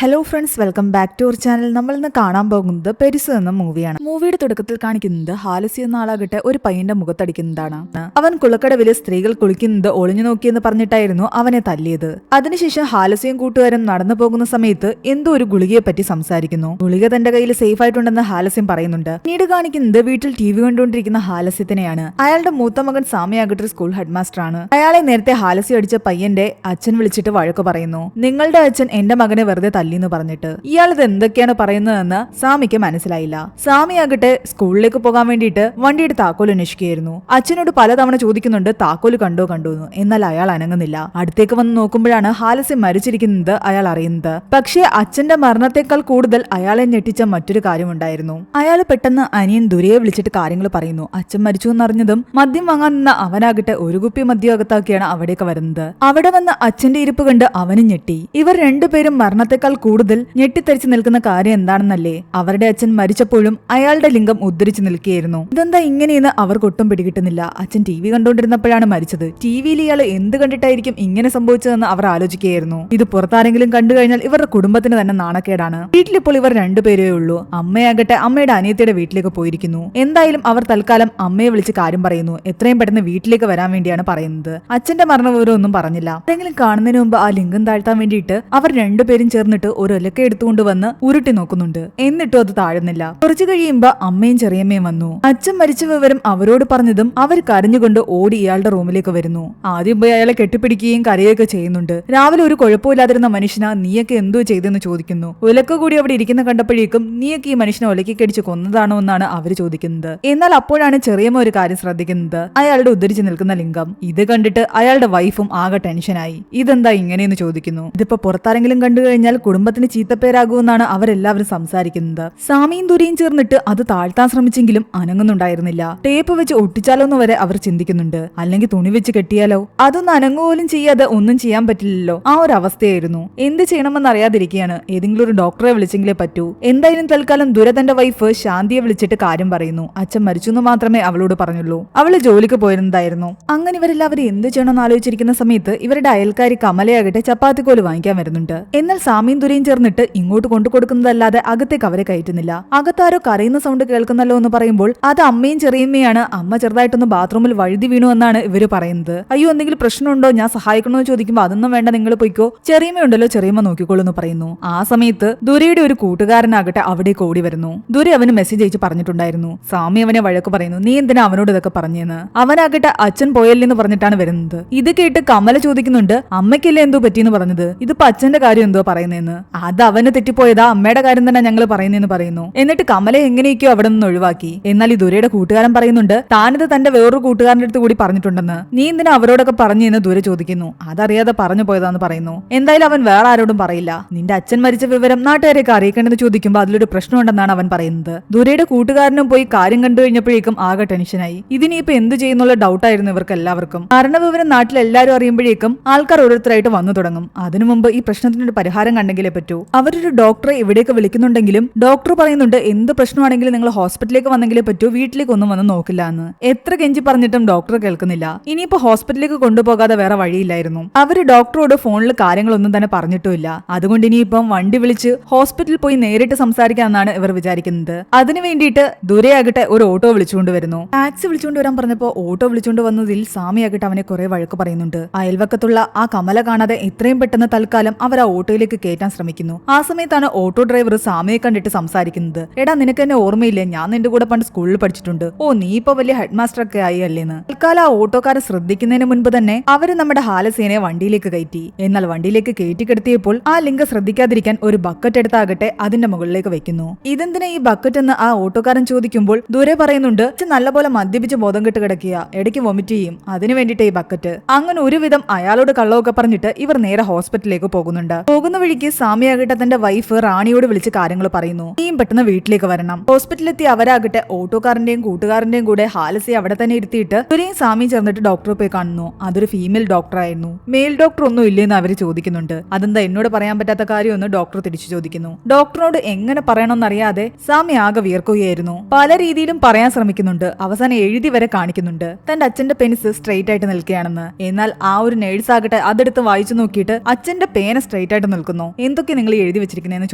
Hello friends, welcome back to our channel. നമ്മൾ ഇന്ന് കാണാൻ പോകുന്നത് പെരിസ് എന്ന മൂവിയാണ്. മൂവിയുടെ തുടക്കത്തിൽ കാണിക്കുന്നത് ഹാലസി എന്ന ആളാകട്ടെ ഒരു പയ്യന്റെ മുഖത്തടിക്കുന്നതാണ്. അവൻ കുളക്കടവില് സ്ത്രീകൾ കുളിക്കുന്നത് ഒളിഞ്ഞു നോക്കിയെന്ന് പറഞ്ഞിട്ടായിരുന്നു അവനെ തല്ലിയത്. അതിനുശേഷം ഹാലസിയും കൂട്ടുകാരും നടന്നു പോകുന്ന സമയത്ത് എന്തോ ഒരു ഗുളികയെ പറ്റി സംസാരിക്കുന്നു. ഗുളിക തന്റെ കയ്യിൽ സേഫ് ആയിട്ടുണ്ടെന്ന് ഹാലസ്യം പറയുന്നുണ്ട്. പിന്നീട് കാണിക്കുന്നത് വീട്ടിൽ TV കണ്ടുകൊണ്ടിരിക്കുന്ന ഹാലസ്യത്തിനെയാണ്. അയാളുടെ മൂത്ത മകൻ സാമിയാകട്ടെ സ്കൂൾ ഹെഡ് മാസ്റ്റർ ആണ്. അയാളെ നേരത്തെ ഹാലസി അടിച്ച പയ്യന്റെ അച്ഛൻ വിളിച്ചിട്ട് വഴക്ക് പറയുന്നു. നിങ്ങളുടെ അച്ഛൻ എന്റെ മകനെ വെറുതെ തല്ലിന്ന് പറഞ്ഞിട്ട്. ഇയാളിത് എന്തൊക്കെയാണ് പറയുന്നതെന്ന് സാമിക്ക് മനസ്സിലായില്ല. സാമിയാകട്ടെ സ്കൂളിലേക്ക് പോകാൻ വേണ്ടിയിട്ട് വണ്ടിയുടെ താക്കോൽ അന്വേഷിക്കുകയായിരുന്നു. അച്ഛനോട് പലതവണ ചോദിക്കുന്നുണ്ട് താക്കോല് കണ്ടോന്ന്. എന്നാൽ അയാൾ അനങ്ങുന്നില്ല. അടുത്തേക്ക് വന്ന് നോക്കുമ്പോഴാണ് ഹാലസ്യം മരിച്ചിരിക്കുന്നത് അയാൾ അറിയുന്നത്. പക്ഷേ അച്ഛന്റെ മരണത്തെക്കാൾ കൂടുതൽ അയാളെ ഞെട്ടിച്ച മറ്റൊരു കാര്യമുണ്ടായിരുന്നു. അയാൾ പെട്ടെന്ന് അനിയൻ ദുരയെ വിളിച്ചിട്ട് കാര്യങ്ങൾ പറയുന്നു. അച്ഛൻ മരിച്ചു എന്നറിഞ്ഞതും മദ്യം വാങ്ങാൻ നിന്ന അവനാകട്ടെ ഒരു കുപ്പി മദ്യം അകത്താക്കിയാണ് അവിടേക്ക് വരുന്നത്. അവിടെ വന്ന് അച്ഛന്റെ ഇരിപ്പ് കണ്ട് അവനും ഞെട്ടി. ഇവർ രണ്ടുപേരും മരണത്തെക്കാൾ കൂടുതൽ ഞെട്ടിത്തെറിച്ച് നിൽക്കുന്ന കാര്യം എന്താണെന്നല്ലേ? അവരുടെ അച്ഛൻ മരിച്ചപ്പോഴും അയാളുടെ ലിംഗം ഉദ്ധരിച്ചു നിൽക്കുകയായിരുന്നു. ഇതെന്താ ഇങ്ങനെയെന്ന് അവർക്കൊട്ടും പിടികിട്ടുന്നില്ല. അച്ഛൻ TV കണ്ടുകൊണ്ടിരുന്നപ്പോഴാണ് മരിച്ചത്. TVയിൽ ഇയാൾ എന്ത് കണ്ടിട്ടായിരിക്കും ഇങ്ങനെ സംഭവിച്ചതെന്ന് അവർ ആലോചിക്കുകയായിരുന്നു. ഇത് പുറത്താരെങ്കിലും കണ്ടു കഴിഞ്ഞാൽ ഇവരുടെ കുടുംബത്തിന് തന്നെ നാണക്കേടാണ്. വീട്ടിലിപ്പോൾ ഇവർ രണ്ടുപേരേ ഉള്ളൂ. അമ്മയാകട്ടെ അമ്മയുടെ അനിയത്തിയുടെ വീട്ടിലേക്ക് പോയിരിക്കുന്നു. എന്തായാലും അവർ തൽക്കാലം അമ്മയെ വിളിച്ച് കാര്യം പറയുന്നു. എത്രയും പെട്ടെന്ന് വീട്ടിലേക്ക് വരാൻ വേണ്ടിയാണ് പറയുന്നത്. അച്ഛന്റെ മരണവിവരം ഒന്നും പറഞ്ഞില്ല. ആരെങ്കിലും കാണുന്നതിന് മുമ്പ് ആ ലിംഗം താഴ്ത്താൻ വേണ്ടിയിട്ട് അവർ രണ്ടുപേരും ചേർന്നിട്ട് ഒരു ഒലക്ക എടുത്തുകൊണ്ട് വന്ന് ഉരുട്ടി നോക്കുന്നുണ്ട്. എന്നിട്ടും അത് താഴുന്നില്ല. കുറച്ചു കഴിയുമ്പോ അമ്മയും ചെറിയമ്മയും വന്നു. അച്ഛൻ മരിച്ച വിവരം അവരോട് പറഞ്ഞതും അവർ കരഞ്ഞുകൊണ്ട് ഓടി ഇയാളുടെ റൂമിലേക്ക് വരുന്നു. ആദ്യം പോയി അയാളെ കെട്ടിപ്പിടിക്കുകയും കരയുകയൊക്കെ ചെയ്യുന്നുണ്ട്. രാവിലെ ഒരു കുഴപ്പമില്ലാതിരുന്ന മനുഷ്യനാ നീയൊക്കെ എന്തോ ചെയ്തെന്ന് ചോദിക്കുന്നു. ഒലക്ക കൂടി അവിടെ ഇരിക്കുന്ന കണ്ടപ്പോഴേക്കും നീയൊക്കെ ഈ മനുഷ്യനെ ഒലക്കടിച്ച് കൊന്നതാണോ എന്നാണ് അവർ ചോദിക്കുന്നത്. എന്നാൽ അപ്പോഴാണ് ചെറിയമ്മ ഒരു കാര്യം ശ്രദ്ധിക്കുന്നത്. അയാളുടെ ഉദ്ധരിച്ചു നിൽക്കുന്ന ലിംഗം. ഇത് കണ്ടിട്ട് അയാളുടെ വൈഫും ആകെ ടെൻഷനായി. ഇതെന്താ ഇങ്ങനെയെന്ന് ചോദിക്കുന്നു. ഇതിപ്പോ പുറത്താരെങ്കിലും കണ്ടു കഴിഞ്ഞാൽ കുടുംബത്തിന് ചീത്തപ്പേരാകുമെന്നാണ് അവരെല്ലാവരും സംസാരിക്കുന്നത്. സാമിയും ദുരയും ചേർന്നിട്ട് അത് താഴ്ത്താൻ ശ്രമിച്ചെങ്കിലും അനങ്ങുന്നുണ്ടായിരുന്നില്ല. ടേപ്പ് വെച്ച് ഒട്ടിച്ചാലോന്ന് വരെ അവർ ചിന്തിക്കുന്നുണ്ട്. അല്ലെങ്കിൽ തുണി വെച്ച് കെട്ടിയാലോ? അതൊന്നും അനങ്ങുപോലും ചെയ്യാതെ ഒന്നും ചെയ്യാൻ പറ്റില്ലല്ലോ. ആ ഒരു അവസ്ഥയായിരുന്നു. എന്ത് ചെയ്യണമെന്ന് അറിയാതിരിക്കുകയാണ്. ഏതെങ്കിലും ഒരു ഡോക്ടറെ വിളിച്ചെങ്കിലേ പറ്റൂ. എന്തായാലും തൽക്കാലം ദുര തന്റെ വൈഫ് ശാന്തിയെ വിളിച്ചിട്ട് കാര്യം പറയുന്നു. അച്ഛൻ മരിച്ചു എന്ന് മാത്രമേ അവളോട് പറഞ്ഞുള്ളൂ. അവള് ജോലിക്ക് പോയിരുന്നതായിരുന്നു. അങ്ങനെ ഇവരെല്ലാവരും എന്ത് ചെയ്യണമെന്ന് ആലോചിച്ചിരിക്കുന്ന സമയത്ത് ഇവരുടെ അയൽക്കാരി കമലയാകട്ടെ ചപ്പാത്തിക്കോല് വാങ്ങിക്കാൻ വരുന്നുണ്ട്. എന്നാൽ സാമിയും ദുരയും ചേർന്നിട്ട് ഇങ്ങോട്ട് കൊണ്ടു കൊടുക്കുന്നതല്ലാതെ അകത്തേക്ക് അവരെ കയറ്റുന്നില്ല. അകത്താരോ കരയുന്ന സൗണ്ട് കേൾക്കുന്നല്ലോ എന്ന് പറയുമ്പോൾ അത് അമ്മയും ചെറിയമ്മയാണ്. അമ്മ ചെറുതായിട്ടൊന്ന് ബാത്റൂമിൽ വഴുതി വീണു എന്നാണ് ഇവര് പറയുന്നത്. അയ്യോ എന്തെങ്കിലും പ്രശ്നമുണ്ടോ, ഞാൻ സഹായിക്കണമെന്ന് ചോദിക്കുമ്പോൾ അതൊന്നും വേണ്ട, നിങ്ങൾ പോയിക്കോ, ചെറിയമ്മയുണ്ടല്ലോ, ചെറിയമ്മ നോക്കിക്കോളൂ എന്ന് പറയുന്നു. ആ സമയത്ത് ദുരയുടെ ഒരു കൂട്ടുകാരനാകട്ടെ അവിടേക്ക് ഓടി വരുന്നു. ദുര അവന് മെസ്സേജ് അയച്ച് പറഞ്ഞിട്ടുണ്ടായിരുന്നു. സാമി അവനെ വഴക്ക് പറയുന്നു. നീ എന്തിനാ അവനോട് ഇതൊക്കെ പറഞ്ഞെന്ന്. അവനാകട്ടെ അച്ഛൻ പോയല്ലെന്ന് പറഞ്ഞിട്ടാണ് വരുന്നത്. ഇത് കേട്ട് കമല ചോദിക്കുന്നുണ്ട്, അമ്മയ്ക്കല്ലേ എന്തോ പറ്റിയെന്ന് പറഞ്ഞത്, ഇതിപ്പോ അച്ഛന്റെ കാര്യം എന്തോ പറയുന്നതെന്ന്. അത് അവന് തെറ്റിപ്പോയതാ, അമ്മയുടെ കാര്യം തന്നെ ഞങ്ങൾ പറയുന്നതെന്ന് പറയുന്നു. എന്നിട്ട് കമലെ എങ്ങനെയൊക്കെയോ അവിടെ നിന്ന് ഒഴിവാക്കി. എന്നാൽ ഈ ദുരയുടെ കൂട്ടുകാരൻ പറയുന്നുണ്ട് താനിത് തന്റെ വേറൊരു കൂട്ടുകാരന്റെ അടുത്ത് കൂടി പറഞ്ഞിട്ടുണ്ടെന്ന്. നീ എന്തിനാ അവരോടൊക്കെ പറഞ്ഞെന്ന് ദുര ചോദിക്കുന്നു. അതറിയാതെ പറഞ്ഞു പോയതാന്ന് പറയുന്നു. എന്തായാലും അവൻ വേറെ ആരോടും പറയില്ല. നിന്റെ അച്ഛൻ മരിച്ച വിവരം നാട്ടുകാരെയൊക്കെ അറിയിക്കേണ്ടെന്ന് ചോദിക്കുമ്പോൾ അതിലൊരു പ്രശ്നമുണ്ടെന്നാണ് അവൻ പറയുന്നത്. ദുരയുടെ കൂട്ടുകാരനും പോയി കാര്യം കണ്ടു കഴിഞ്ഞപ്പോഴേക്കും ആകെ ടെൻഷനായി. ഇതിനിപ്പോ എന്ത് ചെയ്യുന്നുള്ള ഡൗട്ടായിരുന്നു ഇവർക്ക് എല്ലാവർക്കും. മരണവിവരം നാട്ടിൽ എല്ലാവരും അറിയുമ്പോഴേക്കും ആൾക്കാർ ഓരോരുത്തരായിട്ട് വന്നു തുടങ്ങും. അതിനു മുമ്പ് ഈ പ്രശ്നത്തിനൊരു പരിഹാരം കണ്ടെങ്കിലേ പറ്റൂ. അവരൊരു ഡോക്ടറെ ഇവിടേക്ക് വിളിക്കുന്നുണ്ടെങ്കിലും ഡോക്ടർ പറയുന്നുണ്ട് എന്ത് പ്രശ്നമാണെങ്കിലും നിങ്ങൾ ഹോസ്പിറ്റലിലേക്ക് വന്നെങ്കിലേ പറ്റൂ, വീട്ടിലേക്ക് ഒന്നും വന്ന് നോക്കില്ല എന്ന്. എത്ര കെഞ്ചി പറഞ്ഞിട്ടും ഡോക്ടർ കേൾക്കുന്നില്ല. ഇനിയിപ്പോ ഹോസ്പിറ്റലിലേക്ക് കൊണ്ടുപോകാതെ വേറെ വഴിയില്ലായിരുന്നു. അവര് ഡോക്ടറോട് ഫോണിൽ കാര്യങ്ങളൊന്നും തന്നെ പറഞ്ഞിട്ടുമില്ല. അതുകൊണ്ട് ഇനിയിപ്പം വണ്ടി വിളിച്ച് ഹോസ്പിറ്റലിൽ പോയി നേരിട്ട് സംസാരിക്കാമെന്നാണ് ഇവർ വിചാരിക്കുന്നത്. അതിനു വേണ്ടിയിട്ട് ദുരയാകട്ടെ ഒരു ഓട്ടോ വിളിച്ചുകൊണ്ട് വരുന്നു. ടാക്സി വിളിച്ചുകൊണ്ട് വരാൻ പറഞ്ഞപ്പോ ഓട്ടോ വിളിച്ചുകൊണ്ട് വന്നതിൽ സാമിയാകട്ടെ അവനെ കുറെ വഴക്ക് പറയുന്നുണ്ട്. അയൽവക്കത്തുള്ള ആ കമല കാണാതെ എത്രയും പെട്ടെന്ന് തൽക്കാലം അവർ ആ ഓട്ടോയിലേക്ക് കയറ്റാൻ ശ്രമിക്കുന്നു. ആ സമയത്താണ് ഓട്ടോ ഡ്രൈവർ സാമിയെ കണ്ടിട്ട് സംസാരിക്കുന്നത്. എടാ നിനക്ക് എന്നെ ഓർമ്മയില്ലേ, ഞാൻ നിന്റെ കൂടെ പണ്ട് സ്കൂളിൽ പഠിച്ചിട്ടുണ്ട്. ഓ നീ ഇപ്പൊ വലിയ ഹെഡ് മാസ്റ്റർ ഒക്കെ ആയി അല്ലേന്ന്. തൽക്കാലം ആ ഓട്ടോക്കാരെ ശ്രദ്ധിക്കുന്നതിന് മുൻപ് തന്നെ അവര് നമ്മുടെ ഹാലസീനെ വണ്ടിയിലേക്ക് കയറ്റി. എന്നാൽ വണ്ടിയിലേക്ക് കയറ്റിക്കെടുത്തിയപ്പോൾ ആ ലിംഗം ശ്രദ്ധിക്കാതിരിക്കാൻ ഒരു ബക്കറ്റ് എടുത്താകട്ടെ അതിന്റെ മുകളിലേക്ക് വെക്കുന്നു. ഇതെന്തിനാ ഈ ബക്കറ്റ് എന്ന് ആ ഓട്ടോക്കാരൻ ചോദിക്കുമ്പോൾ ദൂരെ പറയുന്നുണ്ട് നല്ലപോലെ മദ്യപിച്ച് ബോധം കെട്ട് കിടക്കുക, ഇടയ്ക്ക് വൊമിറ്റ് ചെയ്യും, അതിനു വേണ്ടിയിട്ട് ഈ ബക്കറ്റ്. അങ്ങനെ ഒരുവിധം അയാളോട് കള്ളമൊക്കെ പറഞ്ഞിട്ട് ഇവർ നേരെ ഹോസ്പിറ്റലിലേക്ക് പോകുന്നുണ്ട്. പോകുന്ന വഴിക്ക് സാമിയാകട്ടെ തന്റെ വൈഫ് റാണിയോട് വിളിച്ച് കാര്യങ്ങൾ പറയുന്നു. നീയും പെട്ടെന്ന് വീട്ടിലേക്ക് വരണം, ഹോസ്പിറ്റലിലെത്തി അവരാകട്ടെ ഓട്ടോക്കാരന്റെയും കൂട്ടുകാരന്റെയും കൂടെ ഹാലസിയെ അവിടെ തന്നെ ഇരുത്തിയിട്ട് ദുരയും സാമിയും ചേർന്നിട്ട് ഡോക്ടറെ പോയി കാണുന്നു. അതൊരു ഫീമെയിൽ ഡോക്ടർ ആയിരുന്നു. മെയിൽ ഡോക്ടർ ഒന്നും ഇല്ലെന്ന് അവർ ചോദിക്കുന്നുണ്ട്. അതെന്താ എന്നോട് പറയാൻ പറ്റാത്ത കാര്യമെന്ന് ഡോക്ടർ തിരിച്ചു ചോദിക്കുന്നു. ഡോക്ടറിനോട് എങ്ങനെ പറയണമെന്നറിയാതെ സാമി ആകെ വിയർക്കുകയായിരുന്നു. പല രീതിയിലും പറയാൻ ശ്രമിക്കുന്നുണ്ട്. അവസാനം എഴുതി വരെ കാണിക്കുന്നുണ്ട് തന്റെ അച്ഛന്റെ പെനിസ് സ്ട്രെയിറ്റ് ആയിട്ട് നിൽക്കുകയാണെന്ന്. എന്നാൽ ആ ഒരു നേഴ്സ് ആകട്ടെ അതെടുത്ത് വായിച്ചു നോക്കിയിട്ട് അച്ഛന്റെ പേന സ്ട്രെയിറ്റ് ആയിട്ട് നിൽക്കുന്നു. എന്തൊക്കെ നിങ്ങൾ എഴുതി വെച്ചിരിക്കുന്നതെന്ന്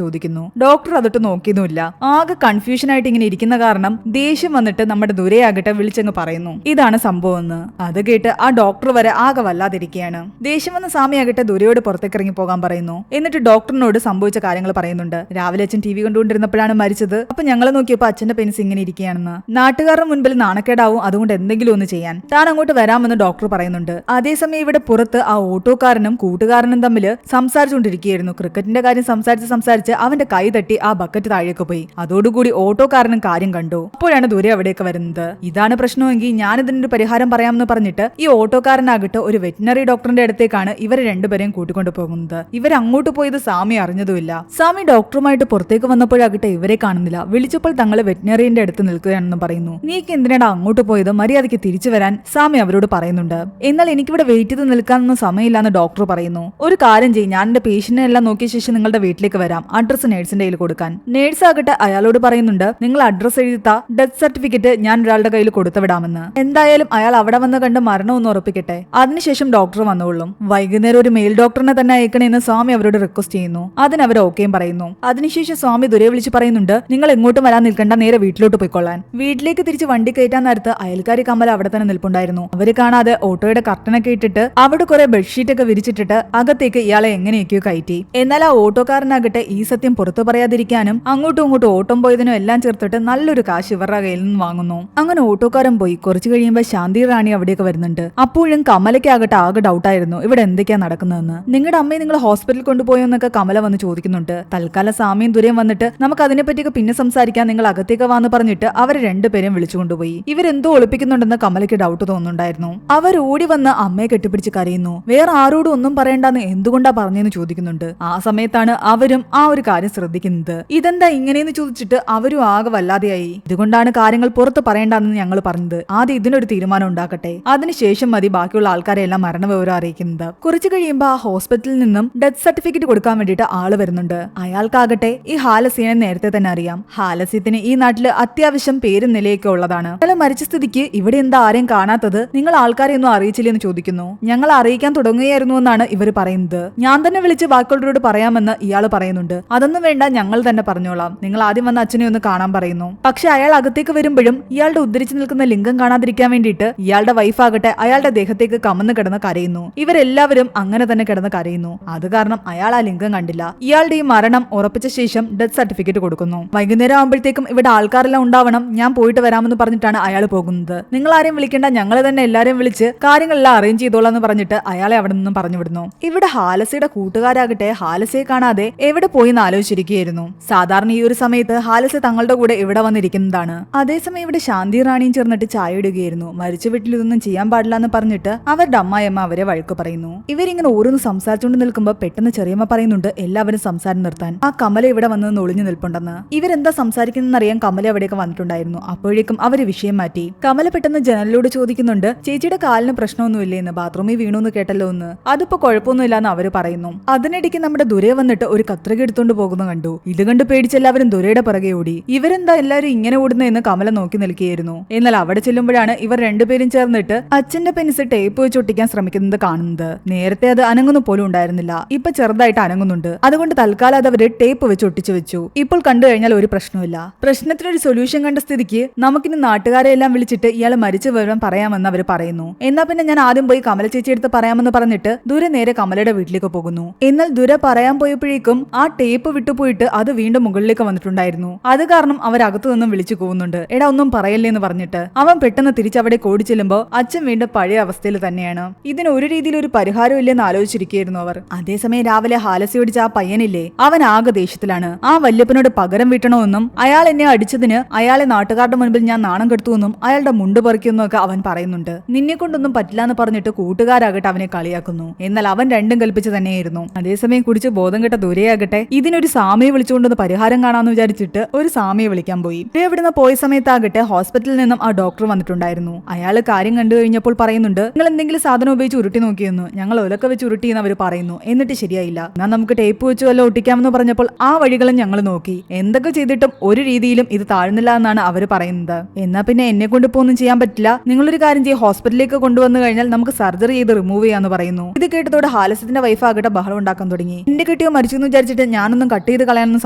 ചോദിക്കുന്നു. ഡോക്ടർ അതിട്ട് നോക്കിയതുമില്ല. ആകെ കൺഫ്യൂഷൻ ആയിട്ട് ഇങ്ങനെ ഇരിക്കുന്ന കാരണം ദേഷ്യം വന്നിട്ട് നമ്മുടെ ദുരയാകട്ടെ വിളിച്ചങ്ങ് പറയുന്നു ഇതാണ് സംഭവം എന്ന്. അത് കേട്ട് ആ ഡോക്ടർ വരെ ആകെ വല്ലാതിരിക്കുകയാണ്. ദേഷ്യം വന്ന സാമിയാകട്ടെ ദുരയോട് പുറത്തേക്ക് ഇറങ്ങി പോകാൻ പറയുന്നു. എന്നിട്ട് ഡോക്ടറിനോട് സംഭവിച്ച കാര്യങ്ങൾ പറയുന്നുണ്ട്. രാവിലെ അച്ഛൻ TV കണ്ടുകൊണ്ടിരുന്നപ്പോഴാണ് മരിച്ചത്. അപ്പൊ ഞങ്ങൾ നോക്കിയപ്പോ അച്ഛന്റെ പെനിസ് ഇങ്ങനെ ഇരിക്കുകയാണെന്ന്. നാട്ടുകാരുടെ മുൻപിൽ നാണക്കേടാവും, അതുകൊണ്ട് എന്തെങ്കിലും ഒന്ന് ചെയ്യാൻ താൻ അങ്ങോട്ട് വരാമെന്ന് ഡോക്ടർ പറയുന്നുണ്ട്. അതേസമയം ഇവിടെ പുറത്ത് ആ ഓട്ടോക്കാരനും കൂട്ടുകാരനും തമ്മിൽ സംസാരിച്ചുകൊണ്ടിരിക്കുകയായിരുന്നു. ക്രിക്കറ്റിന്റെ കാര്യം സംസാരിച്ച് അവന്റെ കൈ തട്ടി ആ ബക്കറ്റ് താഴേക്ക് പോയി. അതോടുകൂടി ഓട്ടോക്കാരനും കാര്യം കണ്ടു. അപ്പോഴാണ് ദൂരെ അവിടേക്ക് വരുന്നത്. ഇതാണ് പ്രശ്നമെങ്കിൽ ഞാനിതിനൊരു പരിഹാരം പറയാമെന്ന് പറഞ്ഞിട്ട് ഈ ഓട്ടോക്കാരനാകട്ടെ ഒരു വെറ്റിനറി ഡോക്ടറിന്റെ അടുത്തേക്കാണ് ഇവരെ രണ്ടുപേരെയും കൂട്ടിക്കൊണ്ടു പോകുന്നത്. ഇവരങ്ങോട്ട് പോയത് സാമി അറിഞ്ഞതുമില്ല. സാമി ഡോക്ടറുമായിട്ട് പുറത്തേക്ക് വന്നപ്പോഴാകട്ടെ ഇവരെ കാണുന്നില്ല. വിളിച്ചപ്പോൾ തങ്ങൾ വെറ്റിനറിന്റെ അടുത്ത് നിൽക്കുകയാണെന്ന് പറയുന്നു. നീക്ക് എന്തിനാണ് അങ്ങോട്ട് പോയത്, മര്യാദയ്ക്ക് തിരിച്ചു വരാൻ സാമി അവരോട് പറയുന്നുണ്ട്. എന്നാൽ എനിക്കിവിടെ വെയിറ്റ് ചെയ്ത് നിൽക്കാനൊന്നും സമയമില്ലാന്ന് ഡോക്ടർ പറയുന്നു. ഒരു കാര്യം ചെയ്യും, ഞാൻ എന്റെ പേഷ്യന്റിനെ എല്ലാം നോക്കിയ ശേഷം നിങ്ങളുടെ വീട്ടിലേക്ക് വരാം, അഡ്രസ് നേഴ്സിന്റെ കയ്യിൽ കൊടുക്കാൻ. നേഴ്സ് ആകട്ടെ അയാളോട് പറയുന്നുണ്ട് നിങ്ങൾ അഡ്രസ് എഴുതിത്ത ഡെത്ത് സർട്ടിഫിക്കറ്റ് ഞാൻ ഒരാളുടെ കയ്യിൽ കൊടുത്തു വിടാമെന്ന്. എന്തായാലും അയാൾ അവിടെ വന്ന് കണ്ട് മരണമൊന്ന് ഉറപ്പിക്കട്ടെ, അതിനുശേഷം ഡോക്ടർ വന്നുകൊള്ളും. വൈകുന്നേരം ഒരു മെയിൽ ഡോക്ടറിനെ തന്നെ അയക്കണമെന്ന് സ്വാമി അവരോട് റിക്വസ്റ്റ് ചെയ്യുന്നു. അതിന് അവർ ഓക്കെയും പറയുന്നു. അതിനുശേഷം സ്വാമി ദുരെ വിളിച്ച് പറയുന്നുണ്ട് നിങ്ങൾ എങ്ങോട്ടും വരാൻ നിൽക്കണ്ട, നേരെ വീട്ടിലോട്ട് പോയിക്കൊള്ളാൻ. വീട്ടിലേക്ക് തിരിച്ച് വണ്ടി കയറ്റാൻ നേരത്ത് അയൽക്കാരി കമല അവിടെ തന്നെ നിൽപ്പുണ്ടായിരുന്നു. അവര് കാണാതെ ഓട്ടോയുടെ കർട്ടനൊക്കെ ഇട്ടിട്ട് അവിടെ കുറെ ബെഡ്ഷീറ്റ് ഒക്കെ വിരിച്ചിട്ടിട്ട് അകത്തേക്ക് ഇയാളെ എങ്ങനെയൊക്കെയോ കയറ്റി. എന്നാൽ ആ ഓട്ടോക്കാരനാകട്ടെ ഈ സത്യം പുറത്തു പറയാതിരിക്കാനും അങ്ങോട്ടും ഇങ്ങോട്ടും ഓട്ടം പോയതിനും എല്ലാം ചേർത്തിട്ട് നല്ലൊരു കാശ് ഇവരുടെ കയ്യിൽ നിന്ന് വാങ്ങുന്നു. അങ്ങനെ ഓട്ടോക്കാരൻ പോയി. കുറച്ചു കഴിയുമ്പോൾ ശാന്തി റാണി അവിടേക്ക് വരുന്നുണ്ട്. അപ്പോഴും കമലയ്ക്കാകട്ടെ ആകെ ഡൗട്ടായിരുന്നു ഇവിടെ എന്തൊക്കെയാ നടക്കുന്നതെന്ന്. നിങ്ങളുടെ അമ്മയെ നിങ്ങൾ ഹോസ്പിറ്റലിൽ കൊണ്ടുപോയെന്നൊക്കെ കമല വന്ന് ചോദിക്കുന്നുണ്ട്. തൽക്കാലം സാമിയും ദുരയും വന്നിട്ട് നമുക്ക് അതിനെപ്പറ്റിയൊക്കെ പിന്നെ സംസാരിക്കാൻ, നിങ്ങൾ അകത്തേക്ക് വാന്ന് പറഞ്ഞിട്ട് അവരെ രണ്ടുപേരും വിളിച്ചുകൊണ്ടുപോയി. ഇവരെന്തോ ഒളിപ്പിക്കുന്നുണ്ടെന്ന് കമലയ്ക്ക് ഡൗട്ട് തോന്നുന്നുണ്ടായിരുന്നു. അവർ ഓടി വന്ന് അമ്മയെ കെട്ടിപ്പിടിച്ച് കരയുന്നു. വേറെ ആരോടും ഒന്നും പറയണ്ടെന്ന് എന്തുകൊണ്ടാ പറഞ്ഞെന്ന് ചോദിക്കുന്നുണ്ട്. ആ സമയത്താണ് അവരും ആ ഒരു കാര്യം ശ്രദ്ധിക്കുന്നത്. ഇതെന്താ ഇങ്ങനെയെന്ന് ചോദിച്ചിട്ട് അവരും ആകെ വല്ലാതെയായി. ഇതുകൊണ്ടാണ് കാര്യങ്ങൾ പുറത്ത് പറയണ്ടെന്ന് ഞങ്ങൾ പറഞ്ഞത്. ആദ്യം ഇതിനൊരു തീരുമാനം ഉണ്ടാക്കട്ടെ, അതിനുശേഷം മതി ബാക്കിയുള്ള ആൾക്കാരെ എല്ലാം മരണവിവരം അറിയിക്കുന്നത്. കുറച്ചു കഴിയുമ്പോൾ ആ ഹോസ്പിറ്റലിൽ നിന്നും ഡെത്ത് സർട്ടിഫിക്കറ്റ് കൊടുക്കാൻ വേണ്ടിയിട്ട് ആള് വരുന്നുണ്ട്. അയാൾക്കാകട്ടെ ഈ ഹാലസിയെ നേരത്തെ തന്നെ അറിയാം. ഹാലസ്യത്തിന് ഈ നാട്ടില് അത്യാവശ്യം പേരും നിലയൊക്കെ ഉള്ളതാണ്. അയാൾ മരിച്ച സ്ഥിതിക്ക് ഇവിടെ എന്താ ആരെയും കാണാത്തത്, നിങ്ങൾ ആൾക്കാരെ ഒന്നും അറിയിച്ചില്ലെന്ന് ചോദിക്കുന്നു. ഞങ്ങൾ അറിയിക്കാൻ തുടങ്ങുകയായിരുന്നു എന്നാണ് ഇവർ പറയുന്നത്. ഞാൻ തന്നെ വിളിച്ച് ബാക്കിയുള്ളവരോട് പറയാമെന്ന് ഇയാൾ പറയുന്നുണ്ട്. അതൊന്നും വേണ്ട, ഞങ്ങൾ തന്നെ പറഞ്ഞോളാം, നിങ്ങൾ ആദ്യം വന്ന അച്ഛനെ ഒന്ന് കാണാൻ പറയുന്നു. പക്ഷെ അയാൾ അകത്തേക്ക് വരുമ്പോഴും ഇയാളുടെ ഉദ്ധരിച്ചു നിൽക്കുന്ന ലിംഗം കാണാതിരിക്കാൻ വേണ്ടിയിട്ട് ഇയാളുടെ വൈഫാകട്ടെ അയാളുടെ ദേഹത്തേക്ക് കമന്ന് കിടന്ന് കരയുന്നു. ഇവരെല്ലാവരും അങ്ങനെ തന്നെ കിടന്ന് കരയുന്നു. അത് കാരണം അയാൾ ആ ലിംഗം കണ്ടില്ല. ഇയാളുടെ ഈ മരണം ഉറപ്പിച്ച ശേഷം ഡെത്ത് സർട്ടിഫിക്കറ്റ് കൊടുക്കുന്നു. വൈകുന്നേരം ആകുമ്പോഴത്തേക്കും ഇവിടെ ആൾക്കാരെല്ലാം ഉണ്ടാവണം, ഞാൻ പോയിട്ട് വരാമെന്ന് പറഞ്ഞിട്ടാണ് അയാൾ പോകുന്നത്. നിങ്ങൾ ആരെയും വിളിക്കേണ്ട, ഞങ്ങൾ തന്നെ എല്ലാരെയും വിളിച്ച് കാര്യങ്ങളെല്ലാം അറേഞ്ച് ചെയ്തോളാം എന്ന് പറഞ്ഞിട്ട് അയാളെ അവിടെ നിന്നും പറഞ്ഞു വിടുന്നു. ഇവിടെ ഹാലസിയുടെ കൂട്ടുകാരാകട്ടെ ഹാലസിയെ കാണാതെ എവിടെ പോയി എന്ന് ആലോചിച്ചിരിക്കുകയായിരുന്നു. സാധാരണ ഈ ഒരു സമയത്ത് ഹാലസി തങ്ങളുടെ കൂടെ ഇവിടെ വന്നിരിക്കുന്നതാണ്. അതേസമയം ഇവിടെ ശാന്തി റാണിയും ചേർന്നിട്ട് ചായ ഇടുകയായിരുന്നു. മരിച്ച വീട്ടിൽ ഇതൊന്നും ചെയ്യാൻ പാടില്ല എന്ന് പറഞ്ഞിട്ട് അവരുടെ അമ്മായിയമ്മ അവരെ വഴക്ക് പറയുന്നു. ഇവരിങ്ങനെ ഓരോന്ന് സംസാരിച്ചുകൊണ്ട് നിൽക്കുമ്പോൾ പെട്ടെന്ന് ചെറിയമ്മ പറയുന്നുണ്ട് എല്ലാവരും സംസാരം നിർത്താൻ. ആ കമല ഇവിടെ വന്ന് ഒളിഞ്ഞു നിൽപ്പുണ്ടെന്ന്. ഇവരെന്താ സംസാരിക്കുന്നറിയാൻ കമല അവിടേക്ക് വന്നിട്ടുണ്ടായിരുന്നു. അപ്പോഴേക്കും അവര് വിഷയം മാറ്റി. കമല പെട്ടെന്ന് ജനലിലൂടെ ചോദിക്കുന്നുണ്ട് ചേച്ചിയുടെ കാലിന് പ്രശ്നമൊന്നുമില്ലേ എന്ന്, ബാത്റൂമിൽ വീണു കേട്ടല്ലോ എന്ന്. അതിപ്പോ കുഴപ്പമൊന്നുമില്ലാന്ന് അവര് പറയുന്നു. അതിനിടയ്ക്ക് നമ്മുടെ ദുരൈ വന്നിട്ട് ഒരു കത്രിക എടുത്തോണ്ട് പോകുന്ന കണ്ടു. ഇത് കണ്ട് പേടിച്ച് എല്ലാവരും ദുരയുടെ പുറകെ ഓടി. ഇവരെന്താ എല്ലാവരും ഇങ്ങനെ ഓടുന്നതെന്ന് കമല നോക്കി നിൽക്കുകയായിരുന്നു. എന്നാൽ അവിടെ ചെല്ലുമ്പോഴാണ് ഇവർ രണ്ടുപേരും ചേർന്നിട്ട് അച്ഛന്റെ പെനിസ് ടേപ്പ് വെച്ച് ഒട്ടിക്കാൻ ശ്രമിക്കുന്നത് കാണുന്നത്. നേരത്തെ അത് അനങ്ങുന്നു പോലും ഉണ്ടായിരുന്നില്ല, ഇപ്പൊ ചെറുതായിട്ട് അനങ്ങുന്നുണ്ട്. അതുകൊണ്ട് തൽക്കാലം അത് അവര് ടേപ്പ് വെച്ച് ഒട്ടിച്ചു വെച്ചു. ഇപ്പോൾ കണ്ടു കഴിഞ്ഞാൽ ഒരു പ്രശ്നമില്ല. പ്രശ്നത്തിനൊരു സൊല്യൂഷൻ കണ്ട സ്ഥിതിക്ക് നമുക്കിനി നാട്ടുകാരെ എല്ലാം വിളിച്ചിട്ട് ഇയാൾ മരിച്ചു വിവരം പറയാമെന്ന് അവർ പറയുന്നു. എന്നാ പിന്നെ ഞാൻ ആദ്യം പോയി കമല ചേച്ചി എടുത്ത് പറയാമെന്ന് പറഞ്ഞിട്ട് ദുര നേരെ കമലയുടെ വീട്ടിലേക്ക് പോകുന്നു. എന്നാൽ ദുര പറയാൻ പോയപ്പോഴേക്കും ആ ടേപ്പ് വിട്ടുപോയിട്ട് അത് വീണ്ടും മുകളിലേക്ക് വന്നിട്ടുണ്ടായിരുന്നു. അത് കാരണം അവരകത്തു നിന്നും വിളിച്ചു പോകുന്നുണ്ട്. എടാ ഒന്നും പറയല്ലേ എന്ന് പറഞ്ഞിട്ട് അവൻ പെട്ടെന്ന് തിരിച്ചവിടെ കോടി ചെല്ലുമ്പോ അച്ഛൻ വീണ്ടും പഴയ അവസ്ഥയിൽ തന്നെയാണ്. ഇതിന് ഒരു രീതിയിൽ ഒരു പരിഹാരം ഇല്ലെന്ന് ആലോചിച്ചിരിക്കുകയായിരുന്നു അവർ. അതേസമയം രാവിലെ ഹാലസി ഓടിച്ച ആ പയ്യനില്ലേ, അവൻ ആകെ ദേഷ്യത്തിലാണ്. ആ വല്യപ്പനോട് പകരം വീട്ടണമെന്നും അയാൾ എന്നെ അടിച്ചതിന് അയാളെ നാട്ടുകാരുടെ മുൻപിൽ ഞാൻ നാണം കെടുത്തുവെന്നും അയാളുടെ മുണ്ട് പറിക്കുമെന്നും ഒക്കെ അവൻ പറയുന്നുണ്ട്. നിന്നെ കൊണ്ടൊന്നും പറ്റില്ല എന്ന് പറഞ്ഞിട്ട് കൂട്ടുകാരാകട്ടെ അവനെ കളിയാക്കുന്നു. എന്നാൽ അവൻ രണ്ടും കൽപ്പിച്ച് തന്നെയായിരുന്നു. അതേസമയം കുടിച്ച് ബോധം കെട്ട ദൂരെയാകട്ടെ ഇതിനൊരു സാമയെ വിളിച്ചുകൊണ്ടൊന്ന് പരിഹാരം കാണാമെന്ന് വിചാരിച്ചിട്ട് ഒരു സാമിയെ വിളിക്കാൻ പോയി. ഇവിടുന്ന് പോയ സമയത്താകട്ടെ ഹോസ്പിറ്റലിൽ നിന്നും ആ ഡോക്ടർ വന്നിട്ടുണ്ടായിരുന്നു. അയാൾ കാര്യം കണ്ടു കഴിഞ്ഞപ്പോൾ പറയുന്നുണ്ട്, നിങ്ങൾ എന്തെങ്കിലും സാധനം ഉപയോഗിച്ച് ഉരുട്ടി നോക്കിയെന്നു. ഞങ്ങൾ ഒലക്ക വെച്ച് ഉരുട്ടി എന്ന് അവർ പറയുന്നു. എന്നിട്ട് ശരിയായില്ല. എന്നാൽ നമുക്ക് ടേപ്പ് വെച്ച് വല്ല ഒട്ടിക്കാമെന്ന് പറഞ്ഞപ്പോൾ ആ വഴികളും ഞങ്ങൾ നോക്കി. എന്തൊക്കെ ചെയ്തിട്ടും ഒരു രീതിയിലും ഇത് താഴ്ന്നില്ല എന്നാണ് അവർ പറയുന്നത്. എന്നാ പിന്നെ എന്നെ കൊണ്ട് ഇപ്പൊ ഒന്നും ചെയ്യാൻ പറ്റില്ല. നിങ്ങളൊരു കാര്യം ചെയ്യും, ഹോസ്പിറ്റലിലേക്ക് കൊണ്ടുവന്നു കഴിഞ്ഞാൽ നമുക്ക് സർജറി ചെയ്ത് റിമൂവ് ചെയ്യാന്ന് പറയുന്നു. ഇത് കേട്ടതോടെ ഹാലസിന്റെ വൈഫ് ആകട്ടെ ബഹളം ഉണ്ടാക്കാൻ തുടങ്ങി. എന്റെ കെട്ടിയോ മരിച്ചു എന്ന് വിചാരിച്ചിട്ട് ഞാനൊന്നും കട്ട് ചെയ്ത് കളയാനൊന്നും